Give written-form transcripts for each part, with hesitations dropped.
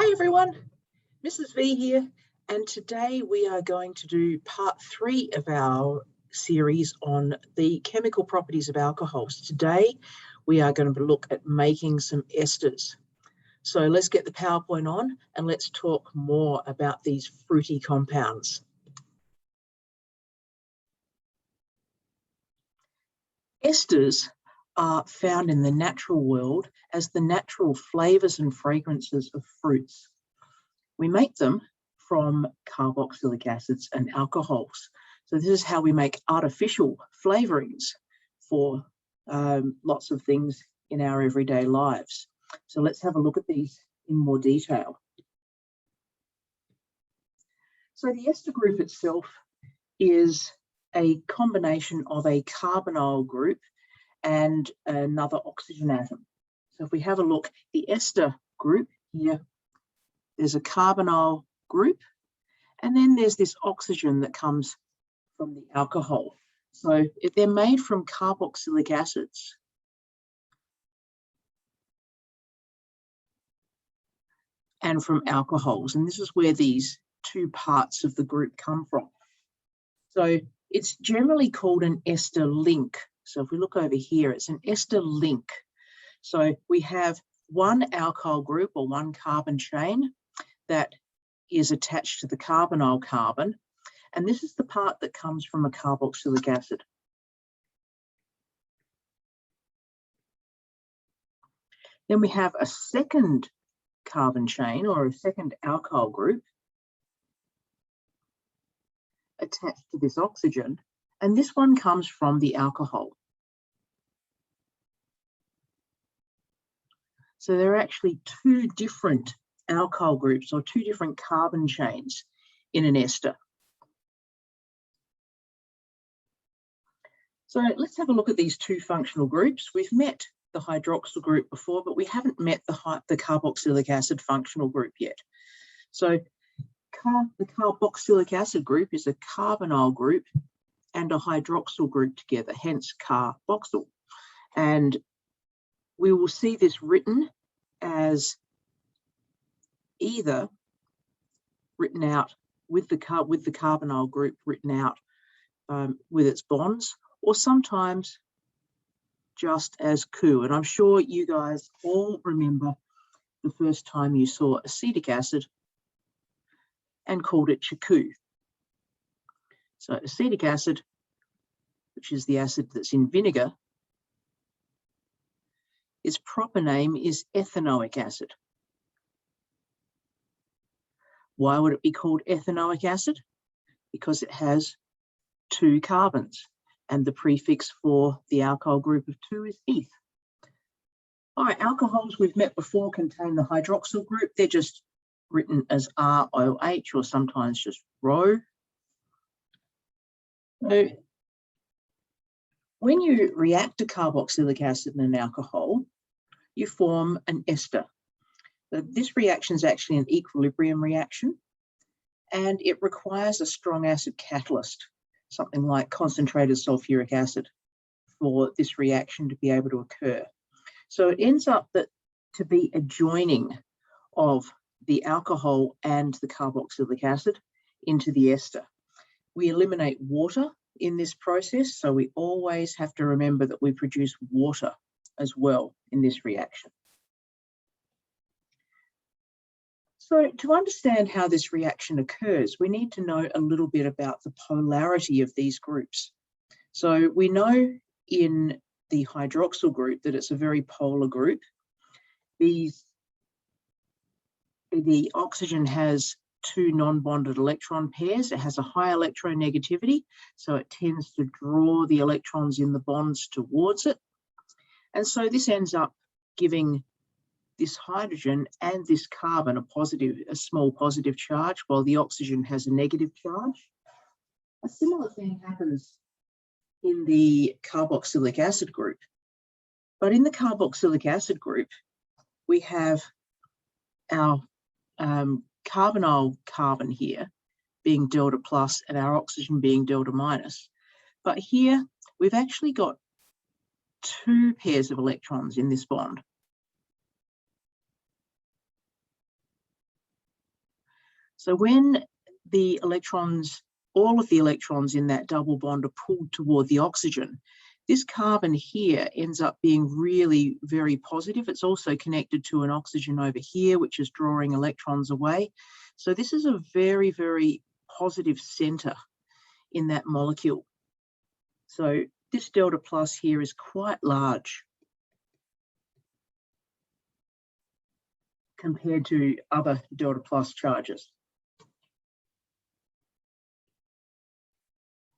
Hi everyone, Mrs. V here, and today we are going to do part 3 of our series on the chemical properties of alcohols. Today we are going to look at making some esters. So let's get the PowerPoint on and let's talk more about these fruity compounds. Esters are found in the natural world as the natural flavours and fragrances of fruits. We make them from carboxylic acids and alcohols. So this is how we make artificial flavourings for lots of things in our everyday lives. So let's have a look at these in more detail. So the ester group itself is a combination of a carbonyl group and another oxygen atom. So if we have a look, the ester group here, there's a carbonyl group, and then there's this oxygen that comes from the alcohol. So if they're made from carboxylic acids, and from alcohols, and this is where these two parts of the group come from. So it's generally called an ester link. So if we look over here, it's an ester link. So we have one alkyl group or one carbon chain that is attached to the carbonyl carbon, and this is the part that comes from a carboxylic acid. Then we have a second carbon chain or a second alkyl group attached to this oxygen, and this one comes from the alcohol. So there are actually two different alkyl groups or two different carbon chains in an ester. So let's have a look at these two functional groups. We've met the hydroxyl group before, but we haven't met the carboxylic acid functional group yet. So the carboxylic acid group is a carbonyl group and a hydroxyl group together, hence carboxyl. And we will see this written as either written out with the carbonyl group written out with its bonds, or sometimes just as Cu. And I'm sure you guys all remember the first time you saw acetic acid and called it Cu. So acetic acid, which is the acid that's in vinegar, its proper name is ethanoic acid. Why would it be called ethanoic acid? Because it has two carbons, and the prefix for the alkyl group of 2 is eth. All right, alcohols we've met before contain the hydroxyl group. They're just written as ROH or sometimes just Rho. So when you react a carboxylic acid and an alcohol, you form an ester. This reaction is actually an equilibrium reaction, and it requires a strong acid catalyst, something like concentrated sulfuric acid, for this reaction to be able to occur. So it ends up to be a joining of the alcohol and the carboxylic acid into the ester. We eliminate water in this process, so we always have to remember that we produce water as well in this reaction. So to understand how this reaction occurs, we need to know a little bit about the polarity of these groups. So we know in the hydroxyl group that it's a very polar group. The oxygen has two non-bonded electron pairs. It has a high electronegativity, so it tends to draw the electrons in the bonds towards it. And so this ends up giving this hydrogen and this carbon a small positive charge, while the oxygen has a negative charge. A similar thing happens in the carboxylic acid group. But in the carboxylic acid group, we have our carbonyl carbon here being delta plus and our oxygen being delta minus. But here we've actually got two pairs of electrons in this bond. So when the electrons, all of the electrons in that double bond are pulled toward the oxygen, this carbon here ends up being really very positive. It's also connected to an oxygen over here, which is drawing electrons away. So this is a very, very positive center in that molecule. So this delta plus here is quite large compared to other delta plus charges.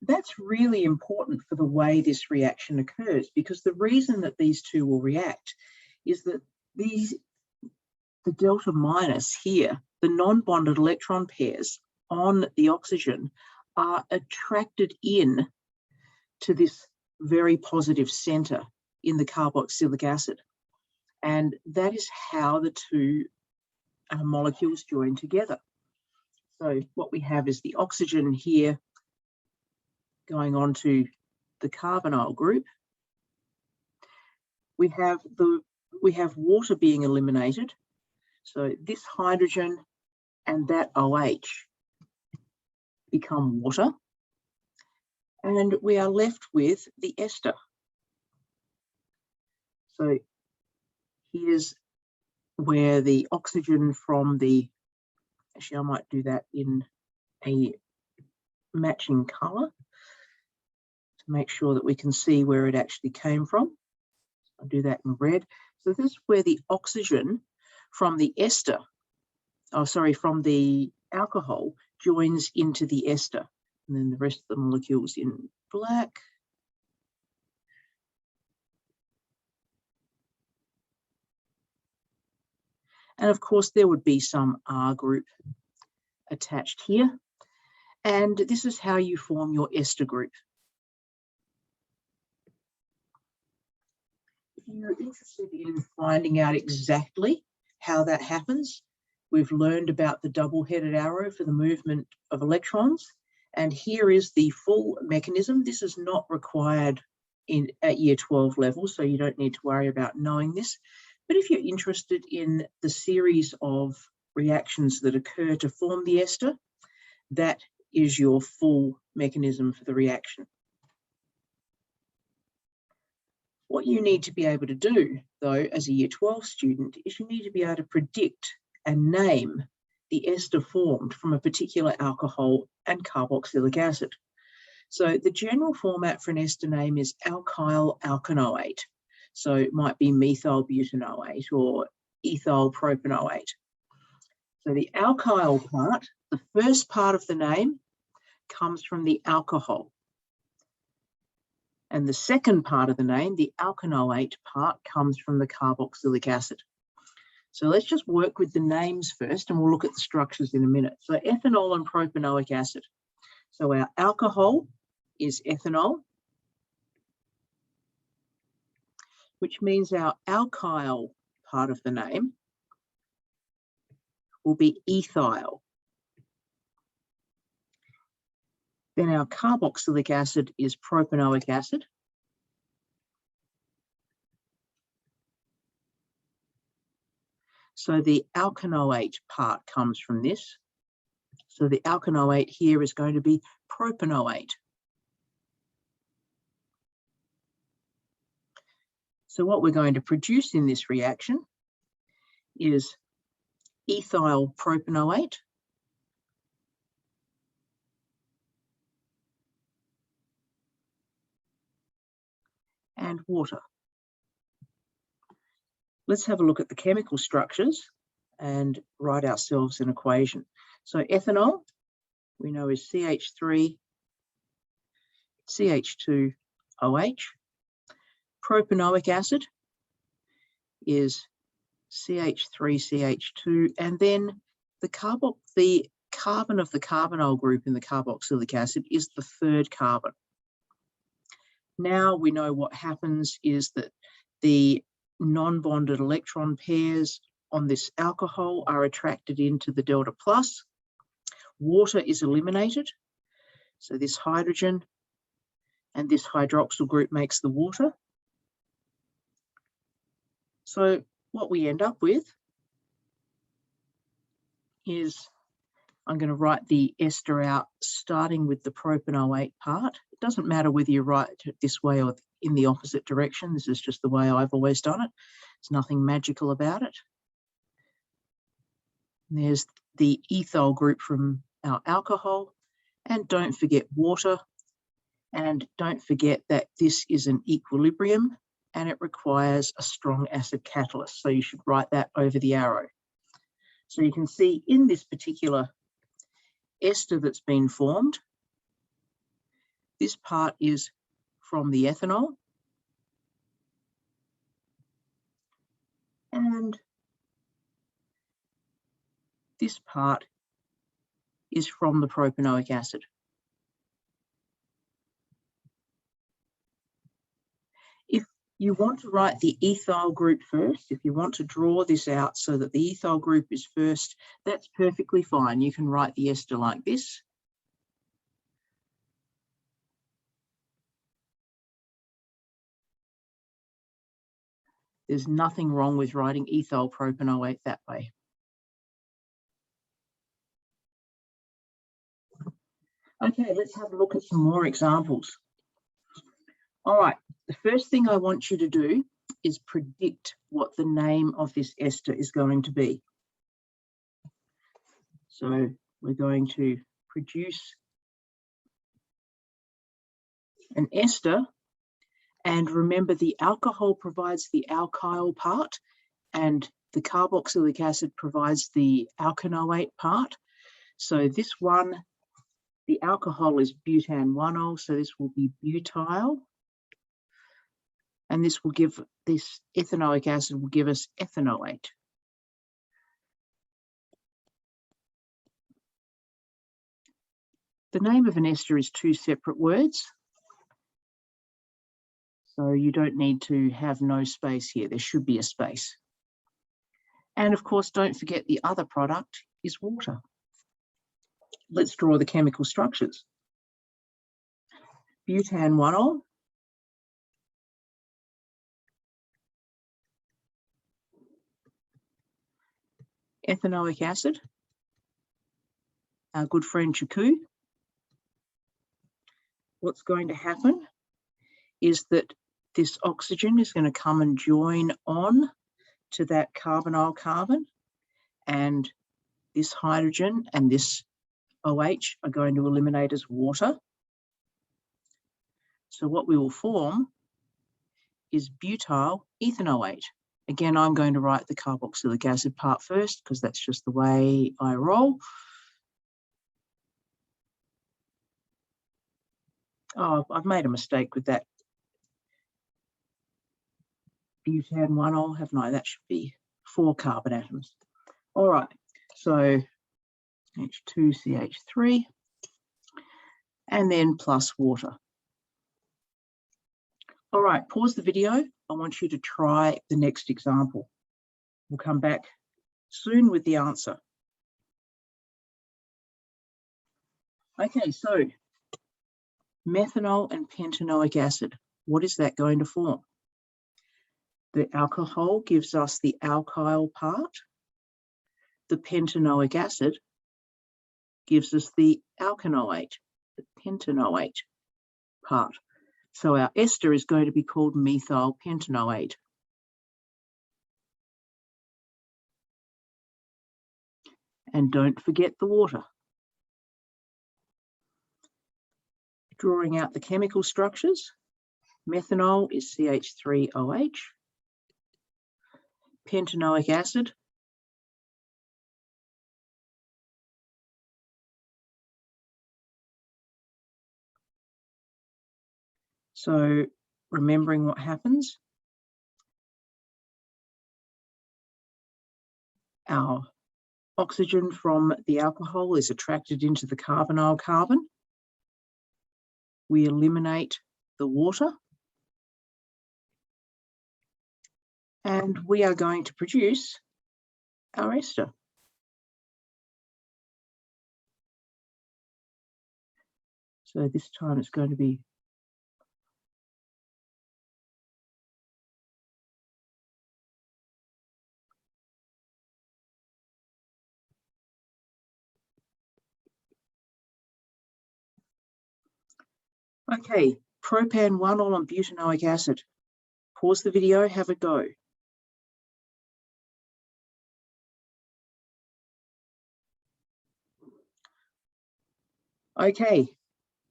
That's really important for the way this reaction occurs, because the reason that these two will react is that the delta minus here, the non-bonded electron pairs on the oxygen, are attracted in to this very positive center in the carboxylic acid. And that is how the two molecules join together. So what we have is the oxygen here going on to the carbonyl group. We have water being eliminated. So this hydrogen and that OH become water. And we are left with the ester. So here's where the oxygen from the, actually I might do that in a matching color to make sure that we can see where it actually came from. I'll do that in red. So this is where the oxygen from the ester, from the alcohol joins into the ester. And then the rest of the molecules in black. And of course, there would be some R group attached here. And this is how you form your ester group. If you're interested in finding out exactly how that happens, we've learned about the double-headed arrow for the movement of electrons. And here is the full mechanism. This is not required at year 12 level, so you don't need to worry about knowing this. But if you're interested in the series of reactions that occur to form the ester, that is your full mechanism for the reaction. What you need to be able to do, though, as a year 12 student, is you need to be able to predict and name the ester formed from a particular alcohol and carboxylic acid. So the general format for an ester name is alkyl alkanoate. So it might be methyl butanoate or ethyl propanoate. So the alkyl part, the first part of the name, comes from the alcohol. And the second part of the name, the alkanoate part, comes from the carboxylic acid. So let's just work with the names first, and we'll look at the structures in a minute. So ethanol and propanoic acid. So our alcohol is ethanol, which means our alkyl part of the name will be ethyl. Then our carboxylic acid is propanoic acid. So the alkanoate part comes from this. So the alkanoate here is going to be propanoate. So what we're going to produce in this reaction is ethyl propanoate and water. Let's have a look at the chemical structures and write ourselves an equation. So ethanol, we know, is CH3, CH2OH. Propanoic acid is CH3CH2, and then the carbon of the carbonyl group in the carboxylic acid is the third carbon. Now we know what happens is that the non-bonded electron pairs on this alcohol are attracted into the delta plus. Water is eliminated. So this hydrogen and this hydroxyl group makes the water. So what we end up with is I'm going to write the ester out starting with the propanoate part. It doesn't matter whether you write it this way or in the opposite direction. This is just the way I've always done it. There's nothing magical about it. And there's the ethyl group from our alcohol. And don't forget water. And don't forget that this is an equilibrium and it requires a strong acid catalyst. So you should write that over the arrow. So you can see in this particular ester that's been formed, this part is from the ethanol. And this part is from the propanoic acid. If you want to write the ethyl group first, if you want to draw this out so that the ethyl group is first, that's perfectly fine. You can write the ester like this. There's nothing wrong with writing ethyl propanoate that way. Okay, let's have a look at some more examples. All right, the first thing I want you to do is predict what the name of this ester is going to be. So we're going to produce an ester, and remember the alcohol provides the alkyl part and the carboxylic acid provides the alkanoate part. So this one, the alcohol is butan-1-ol, so this will be butyl. And this will give, this ethanoic acid will give us ethanoate. The name of an ester is two separate words. So you don't need to have no space here. There should be a space. And of course, don't forget the other product is water. Let's draw the chemical structures. Butan-1-ol. Ethanoic acid. Our good friend Chaku. What's going to happen is that this oxygen is going to come and join on to that carbonyl carbon, and this hydrogen and this OH are going to eliminate as water. So what we will form is butyl ethanoate. Again, I'm going to write the carboxylic acid part first because that's just the way I roll. Oh, I've made a mistake with that butan-1-ol, haven't I? That should be 4 carbon atoms. All right, so H2CH3 and then plus water. All right, pause the video. I want you to try the next example. We'll come back soon with the answer. Okay, so methanol and pentanoic acid. What is that going to form? The alcohol gives us the alkyl part. The pentanoic acid gives us the alkanoate, the pentanoate part. So our ester is going to be called methyl pentanoate. And don't forget the water. Drawing out the chemical structures. Methanol is CH3OH. Pentanoic acid so remembering what happens, our oxygen from the alcohol is attracted into the carbonyl carbon. We eliminate the water and we are going to produce our ester. So this time it's going to be Okay, propan-1-ol and butanoic acid. Pause the video, have a go. Okay,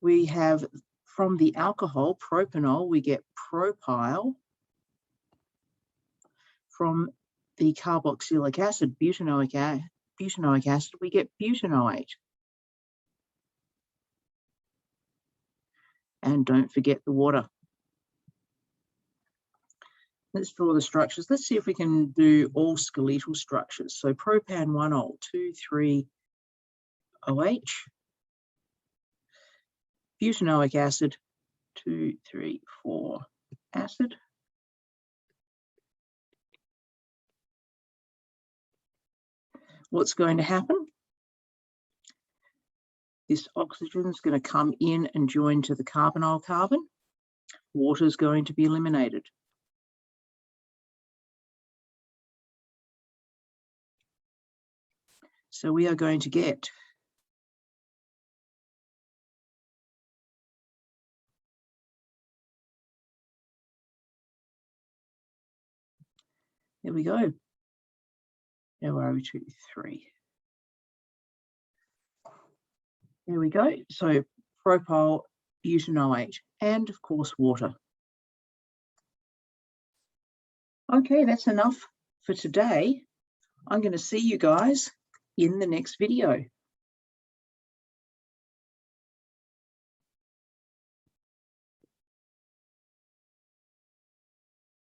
we have from the alcohol, propanol, we get propyl. From the carboxylic acid, butanoic acid, we get butanoate. And don't forget the water. Let's draw the structures. Let's see if we can do all skeletal structures. So propan-1-ol, 2,3-OH. Butanoic acid, 2,3,4 acid. What's going to happen? This oxygen is going to come in and join to the carbonyl carbon. Water is going to be eliminated. So we are going to get there we go. There are 2, 3. There we go. So propyl butanoate and of course water. Okay, that's enough for today. I'm going to see you guys in the next video.